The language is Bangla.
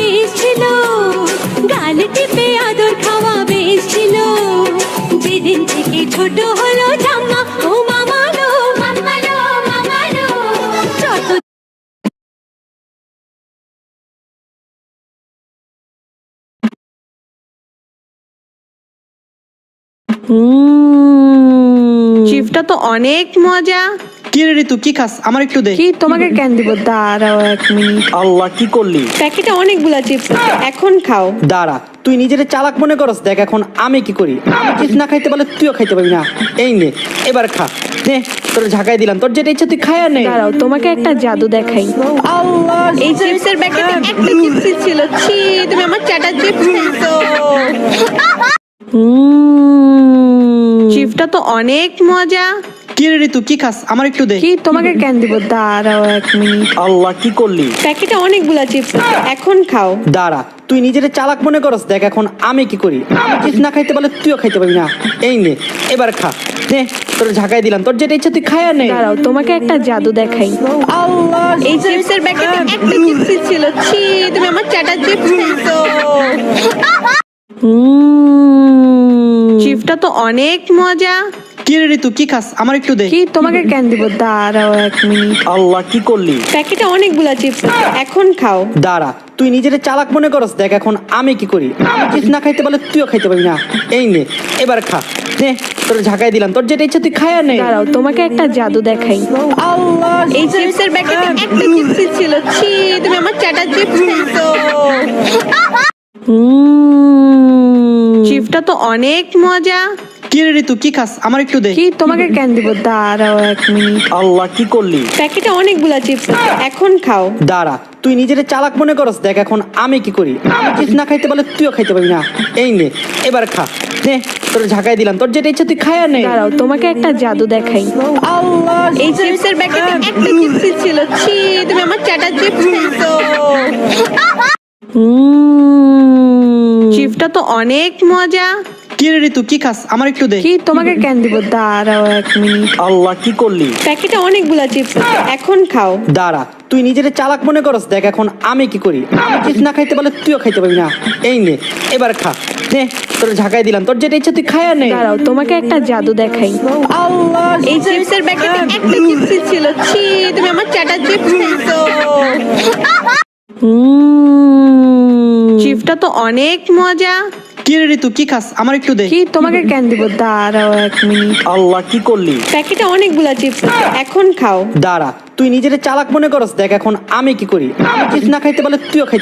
বেশ ছিল, গালে টিপে আদর খাওয়া বেশ ছিল। যেদিন থেকে ছোট হলো জাম্মা, ও মামালো মামালো মামালো, যত চিপটা তো অনেক মজা। কি রে ঋতু, কি খাস? আমার একটু দে। কি তোমাকে কেন দিব? দাঁড়াও 1 মিনিট। আল্লাহ, কি করলি? প্যাকেটে অনেকগুলা চিপস আছে, এখন খাও। দাঁড়া, তুই নিজের চালাক মনে করস? দেখ এখন আমি কি করি। আমি চিপস না খাইতে পারলে তুইও খাইতে পারবি না। এই নে, এবার খা। নে, তোর ঝাঁকাই দিলাম, তোর যেটা ইচ্ছা তুই খায়া নে। দাঁড়াও, তোমাকে একটা জাদু দেখাই। আল্লাহ, এই চিপসের প্যাকেটে একটা চিপস ছিল। ছি, তুমি আমার চাটা চিপস খাইছো। চিপটা তো অনেক মজা। কি রে ঋতু, কি খাস? আমার একটু দে। কি তোমাকে কেন দিব? দাঁড়াও 1 মিনিট। আল্লাহ, কি করলি? প্যাকেটে অনেকগুলা চিপস আছে, এখন খাও। দাঁড়া, তুই নিজের চালাক মনে করস? দেখ এখন আমি কি করি। আমি চিপস না খাইতে পারলে তুইও খাইতে পারবি না। এই নে, এবার খা। নে, তোর ঝাঁকাই দিলাম, তোর যেটা ইচ্ছা তুই খায়া নে। দাঁড়াও, তোমাকে একটা জাদু দেখাই। আল্লাহ, এই চিপসের প্যাকেটে একটা চিপস ছিল। ছি, তুমি আমার চাটা চিপস খাইছো। চিপটা তো অনেক মজা। কি রে ঋতু, কি খাস? আমার একটু দে। কি তোমাকে কেন দিব? দাঁড়াও 1 মিনিট। আল্লাহ, কি করলি? প্যাকেটে অনেকগুলা চিপস আছে, এখন খাও। দাঁড়া, তুই নিজের চালাক মনে করস? দেখ এখন আমি কি করি। আমি চিপস না খাইতে পারলে তুইও খাইতে পারবি না। এই নে, এবার খা। নে, তোর ঝাঁকাই দিলাম, তোর যেটা ইচ্ছা তুই খায়া নে। দাঁড়াও, তোমাকে একটা জাদু দেখাই। আল্লাহ, এই চিপসের প্যাকেটে একটা চিপস ছিল। ছি, তুমি আমার চাটা চিপস খাইছো। চিপটা তো অনেক মজা। কি রে ঋতু, কি খাস? আমার একটু দে। কি তোমাকে কেন দিব? দাঁড়াও 1 মিনিট। আল্লাহ, কি করলি? প্যাকেটে অনেকগুলা চিপস আছে, এখন খাও। দাঁড়া, তুই নিজের চালাক মনে করস? দেখ এখন আমি কি করি। আমি চিপস না খাইতে পারলে তুইও খাইতে পারবি না। এই নে, এবার খা। নে, তোর ঝাঁকাই দিলাম, তোর যেটা ইচ্ছা তুই খায়া নে। দাঁড়াও, তোমাকে একটা জাদু দেখাই। আল্লাহ, এই চিপসের প্যাকেটে একটা চিপস ছিল। ছি, তুমি আমার চাটা চিপস খাইছো। চিপটা তো অনেক মজা। কি রে ঋতু, কি খাস? আমার একটু দে। কি তোমাকে কেন দিব? দাঁড়াও 1 মিনিট। আল্লাহ, কি করলি? প্যাকেটে অনেকগুলা চিপস আছে, এখন খাও। দাঁড়া, তুই নিজের চালাক মনে করস? দেখ এখন আমি কি করি। আমি চিপস না খাইতে পারলে তুইও খাইতে পারবি না। এই নে, এবার খা। নে, তোর ঝাঁকাই দিলাম, তোর যেটা ইচ্ছা তুই খায়া নে। দাঁড়াও, তোমাকে একটা জাদু দেখাই। আল্লাহ, এই চিপসের প্যাকেটে একটা চিপস ছিল। ছি, তুমি আমার চাটা চিপস খাইছো। চিপটা তো অনেক মজা। কি রে ঋতু, কি খাস? আমার একটু দে। কি তোমাকে কেন দিব? দাঁড়াও 1 মিনিট। আল্লাহ, কি করলি? প্যাকেটে অনেকগুলা চিপস আছে, এখন খাও। দাঁড়া, তুই নিজের চালাক মনে করস? দেখ এখন আমি কি করি। আমি চিপস না খাইতে পারলে তুইও খাইতে